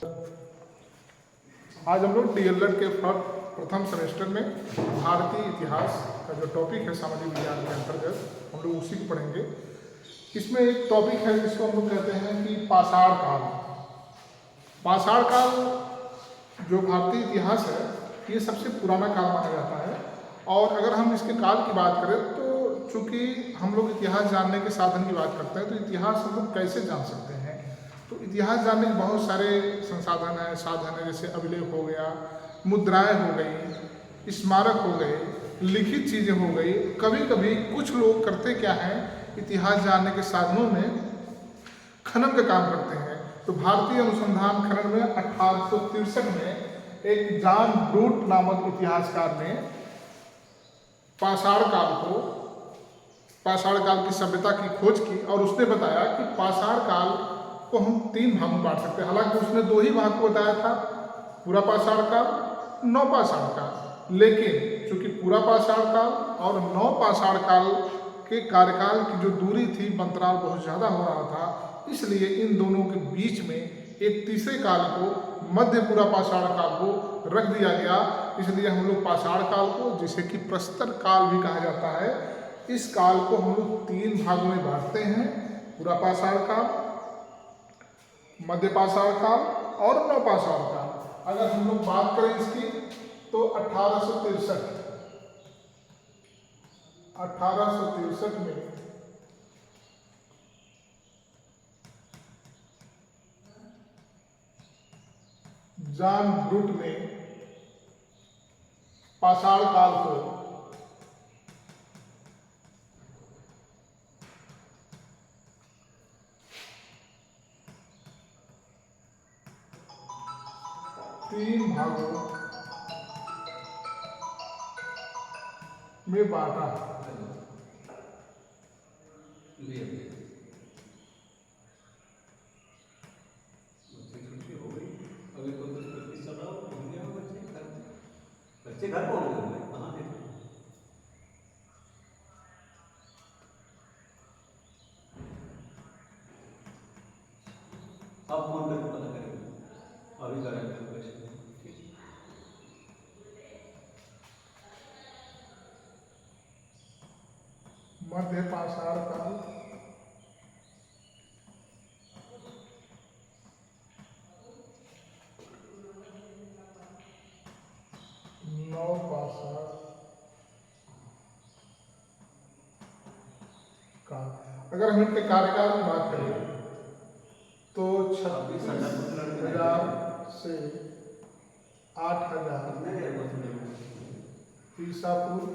आज हम लोग डीएलएड के प्रथम सेमेस्टर में भारतीय इतिहास का जो टॉपिक है सामाजिक विज्ञान के अंतर्गत हम लोग उसी को पढ़ेंगे। इसमें एक टॉपिक है जिसको हम लोग कहते हैं कि पाषाण काल। पाषाण काल जो भारतीय इतिहास है ये सबसे पुराना काल माना जाता है। और अगर हम इसके काल की बात करें तो चूँकि हम लोग इतिहास जानने के साधन की बात करते हैं तो इतिहास हम लोग कैसे जान सकते हैं। तो इतिहास जानने के बहुत सारे संसाधन हैं, साधन है, जैसे अभिलेख हो गया, मुद्राएं हो गई, स्मारक हो गए, लिखित चीज़ें हो गई। कभी कभी कुछ लोग करते क्या हैं, इतिहास जानने के साधनों में खनन का काम करते हैं। तो भारतीय अनुसंधान खनन में 1863 में एक जॉन ब्रूट नामक इतिहासकार ने पाषाण काल की सभ्यता की खोज की और उसने बताया कि पाषाण काल को हम 3 भागों में बांट सकते हैं। हालांकि उसने 2 ही भाग को बताया था, पूरा पाषाण काल, नवपाषाण काल। लेकिन चूंकि पूरा पाषाण काल और नवपाषाण काल के कार्यकाल की जो दूरी थी, अंतराल बहुत ज़्यादा हो रहा था, इसलिए इन दोनों के बीच में एक तीसरे काल को, मध्य पूरा पाषाण काल को रख दिया गया। इसलिए हम लोग पाषाण काल को, जिसे कि प्रस्तर काल भी कहा जाता है, इस काल को हम लोग 3 भागों में बांटते हैं, पूरा पाषाण काल, मध्य पाषाण काल और नवपाषाण काल। अगर हम लोग बात करें इसकी तो 1863 में जॉन ब्रूट ने पाषाण काल को 3 भागों में बांटा। बच्चे घर कौन गए, कहाँ थे? आप फोन करके पता करेंगे, अभी करेंगे। मध्य पाषाण काल, नवपाषाण काल। अगर हम इनके कार्यकाल की बात करें तो 26,000 से 8,000 ईसा पूर्व,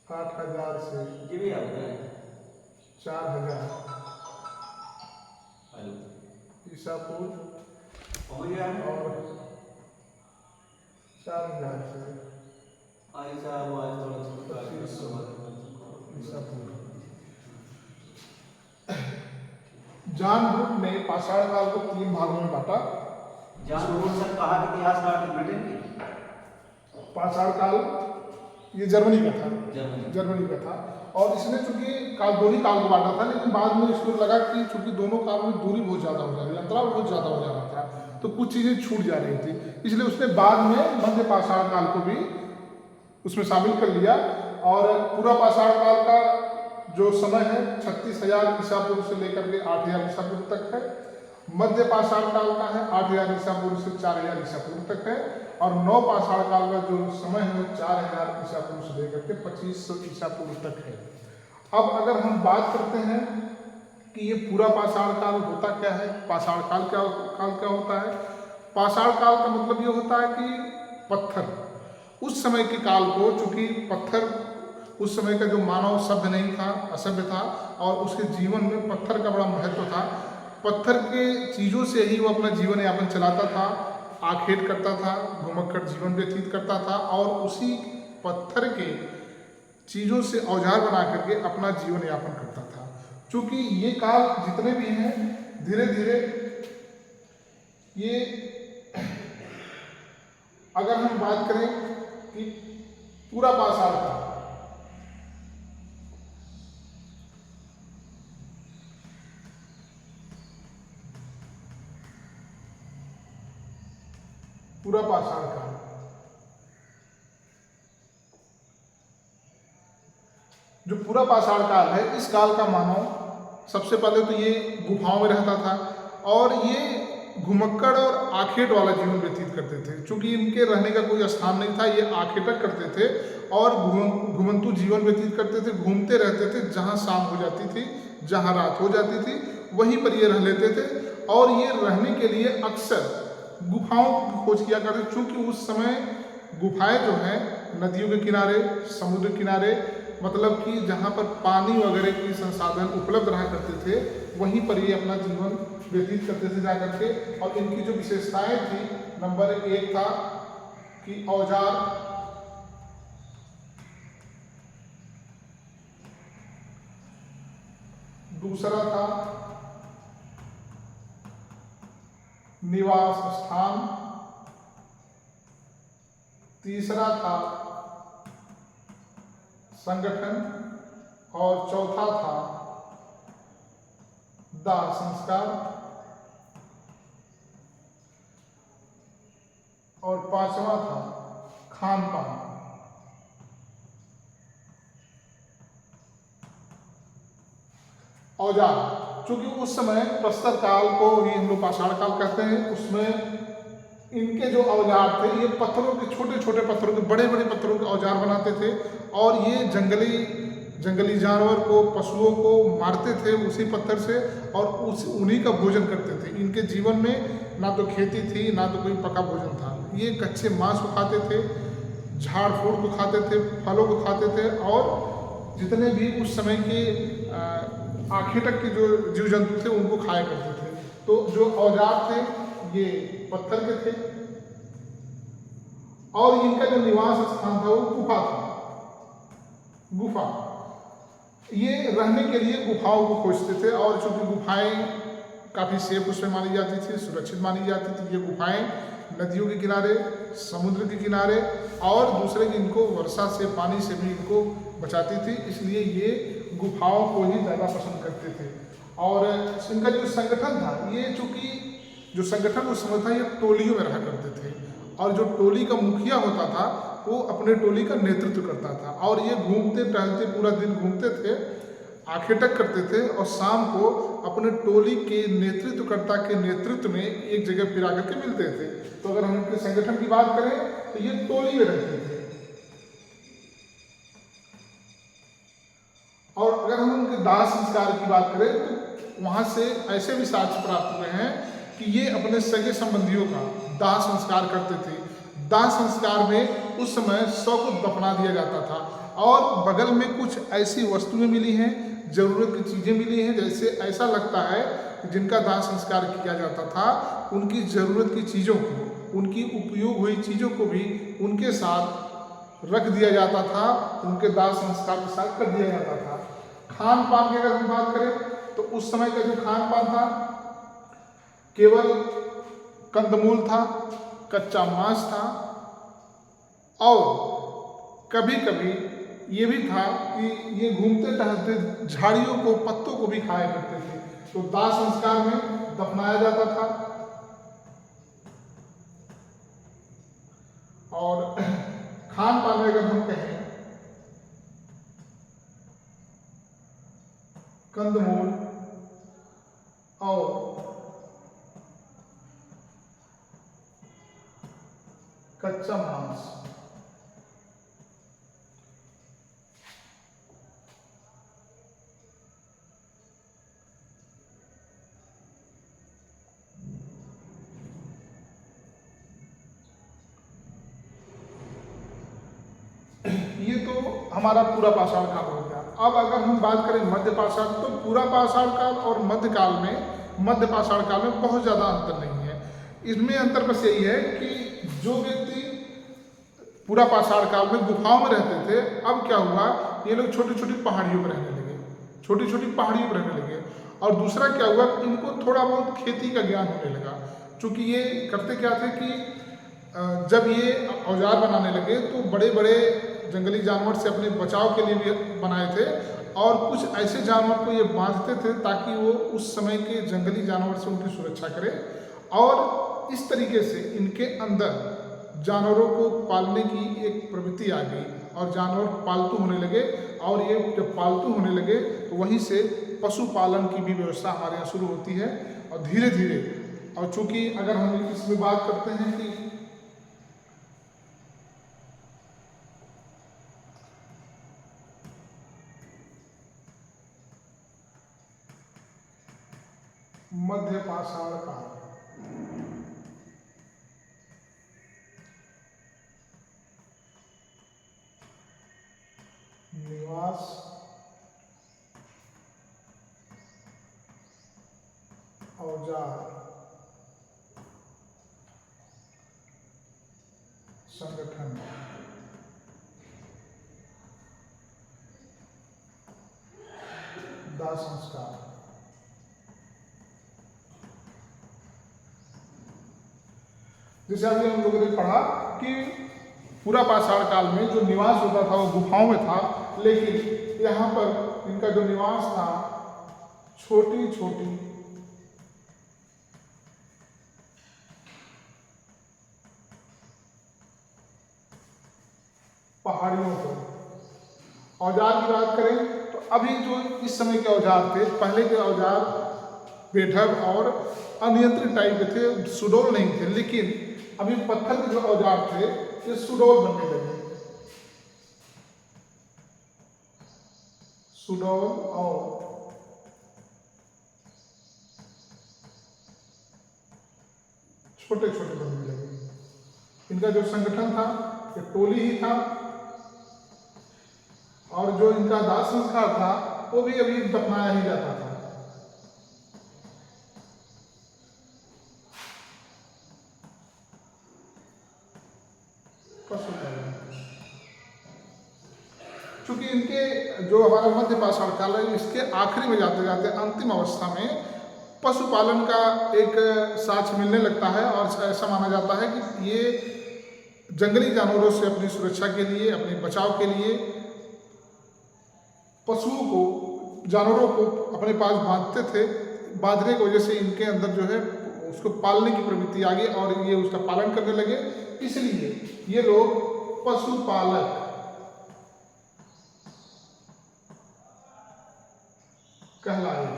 8,000 से 4,000 ईसा पूर्व और 4,000 से 25 ईसा पूर्व। जॉन ब्रूट ने पाषाण काल को 3 भागों में बांटा। पाषाण काल ये जर्मनी का था और इसने चूंकि 2 ही काल को बांटा था, लेकिन बाद में इसको लगा कि चूंकि दोनों काल में दूरी बहुत ज़्यादा हो जा रही है, अंतराल बहुत ज़्यादा हो जा रहा था, तो कुछ चीज़ें छूट जा रही थी, इसलिए उसने बाद में मध्य पाषाण काल को भी उसमें शामिल कर लिया। और पूरा पाषाण काल का जो समय है 36,000 ईसा पूर्व से लेकर के 8,000 ईसा पूर्व तक है। मध्य पाषाण काल का है 8,000 ईसा पूर्व से 4,000 ईसा पूर्व तक है। और नवपाषाण काल का जो समय है 4,000 ईसा पूर्व से लेकर के 2500 ईसा पूर्व तक है। अब अगर हम बात करते हैं कि ये पूरा पाषाण काल होता क्या है, पाषाण काल क्या होता है। पाषाण काल का मतलब ये होता है कि पत्थर, उस समय के काल को, चूंकि पत्थर उस समय का जो मानव सभ्य नहीं था, असभ्य था, और उसके जीवन में पत्थर का बड़ा महत्व था। पत्थर के चीज़ों से ही वो अपना जीवन यापन चलाता था, आखेट करता था, घुमक्कड़ जीवन व्यतीत करता था, और उसी पत्थर के चीज़ों से औजार बना करके अपना जीवन यापन करता था। चूँकि ये काल जितने भी हैं, धीरे धीरे ये, अगर हम बात करें कि पूरा पाषाण काल। पूरा पाषाण काल। जो पूरा पाषाण काल है, इस काल का मानव सबसे पहले तो ये गुफाओं में रहता था और ये घुमक्कड़ और आखेट वाला जीवन व्यतीत करते थे। चूंकि इनके रहने का कोई स्थान नहीं था, ये आखेटक करते थे और घुमंतु जीवन व्यतीत करते थे, घूमते रहते थे। जहाँ शाम हो जाती थी, जहाँ रात हो जाती थी, वहीं पर ये रह लेते थे। और ये रहने के लिए अक्सर गुफाओं की खोज किया करते, चूँकि उस समय गुफाएं जो हैं नदियों के किनारे, समुद्र किनारे, मतलब कि जहाँ पर पानी वगैरह की संसाधन उपलब्ध रहा करते थे, वहीं पर ये अपना जीवन व्यतीत करते थे जा करके। और इनकी जो विशेषताएं थी, नंबर 1 था कि औजार, दूसरा था निवास स्थान, तीसरा था संगठन और चौथा था दाह संस्कार और पांचवा था खान पान। औजार, चूंकि उस समय प्रस्तर काल को ही हम लोग पाषाण काल कहते हैं, उसमें इनके जो औजार थे ये पत्थरों के, छोटे छोटे पत्थरों के, बड़े बड़े पत्थरों के औजार बनाते थे और ये जंगली जानवर को, पशुओं को मारते थे उसी पत्थर से और उन्हीं का भोजन करते थे। इनके जीवन में ना तो खेती थी, ना तो कोई पका भोजन था। ये कच्चे मांस को खाते थे, झाड़ फूड़ को खाते थे, फलों को खाते थे और जितने भी उस समय के आखेटक के जो जीव जंतु थे उनको खाया करते थे। तो जो औजार थे ये पत्थर के थे और इनका जो निवास स्थान था वो गुफा था। गुफा, ये रहने के लिए गुफाओं को खोजते थे और चूंकि गुफाएं काफ़ी सेफ उसमें मानी जाती थी, सुरक्षित मानी जाती थी। ये गुफाएं नदियों के किनारे, समुद्र के किनारे और दूसरे इनको वर्षा से, पानी से भी इनको बचाती थी, इसलिए ये गुफाओं को ही ज़्यादा पसंद करते थे। और इनका जो संगठन था, ये चूँकि जो संगठन उस समय था ये टोलियों में रहा करते थे और जो टोली का मुखिया होता था वो अपने टोली का नेतृत्व करता था और ये घूमते टहलते पूरा दिन घूमते थे, आखेटक करते थे और शाम को अपने टोली के नेतृत्वकर्ता के नेतृत्व में एक जगह फिर आकर के मिलते थे। तो अगर हम इनके संगठन की बात करें तो ये टोली में रहते थे। और अगर हम उनके दाह संस्कार की बात करें तो वहाँ से ऐसे भी साक्ष्य प्राप्त हुए हैं कि ये अपने सगे संबंधियों का दाह संस्कार करते थे। दाह संस्कार में उस समय शव को दफना दिया जाता था और बगल में कुछ ऐसी वस्तुएं मिली हैं, जरूरत की चीज़ें मिली हैं, जैसे ऐसा लगता है कि जिनका दाह संस्कार किया जाता था उनकी ज़रूरत की चीज़ों को, उनकी उपयोग हुई चीज़ों को भी उनके साथ रख दिया जाता था, उनके दाह संस्कार के साथ कर दिया जाता था। खान पान की अगर हम बात करें तो उस समय का जो खान पान था केवल कंदमूल था, कच्चा मांस था और कभी कभी ये भी था कि ये घूमते टहलते झाड़ियों को, पत्तों को भी खाया करते थे। तो दाह संस्कार में दफनाया जाता था और खान पान में अगर हम कहें कंदमूल और कच्चा मांस, ये तो हमारा पूरा पाषाण काल हो गया। अब अगर हम बात करें मध्य पाषाण, तो पूरा पाषाण काल और मध्य काल में, मध्य पाषाण काल में बहुत ज़्यादा अंतर नहीं है। इसमें अंतर बस यही है कि जो व्यक्ति पूरा पाषाण काल में गुफाओं में रहते थे, अब क्या हुआ, ये लोग छोटी छोटी पहाड़ियों पर रहने लगे, छोटी छोटी पहाड़ियों पर रहने लगे। और दूसरा क्या हुआ, इनको थोड़ा बहुत खेती का ज्ञान होने लगा। चूँकि ये करते क्या थे कि जब ये औजार बनाने लगे तो बड़े बड़े जंगली जानवर से अपने बचाव के लिए भी बनाए थे, और कुछ ऐसे जानवर को ये बांधते थे ताकि वो उस समय के जंगली जानवर से उनकी सुरक्षा करे। और इस तरीके से इनके अंदर जानवरों को पालने की एक प्रवृत्ति आ गई और जानवर पालतू होने लगे। और ये जब पालतू होने लगे तो वहीं से पशुपालन की भी व्यवस्था हमारे यहाँ शुरू होती है। और धीरे धीरे, और चूंकि अगर हम इसमें बात करते हैं कि मध्य पाषाण काल, निवास, औजार, संगठन, दाह संस्कार। जैसे अभी हम लोगों ने पढ़ा कि पूरा पाषाण काल में जो निवास होता था वो गुफाओं में था, लेकिन यहाँ पर इनका जो निवास था छोटी छोटी पहाड़ियों पर। औजार की बात करें तो अभी जो इस समय के औजार थे, पहले के औजार बेढब और अनियंत्रित टाइप के थे, सुडौल नहीं थे, लेकिन अभी पत्थर के जो औजार थे ये सुडौल बनने लगे। सुडौल और छोटे छोटे बनने लगे। इनका जो संगठन था ये टोली ही था, और जो इनका दाह संस्कार था वो भी अभी दफनाया ही जाता था। चूंकि इनके जो हमारा मध्य पाषाण काल है, इसके आखिरी में जाते जाते अंतिम अवस्था में पशुपालन का एक साक्ष्य मिलने लगता है। और ऐसा माना जाता है कि ये जंगली जानवरों से अपनी सुरक्षा के लिए, अपने बचाव के लिए पशुओं को, जानवरों को अपने पास बांधते थे। बांधने की वजह से इनके अंदर जो है उसको पालने की प्रवृत्ति आ गई और ये उसका पालन करने लगे। इसलिए ये लोग पशुपालक कहलाए।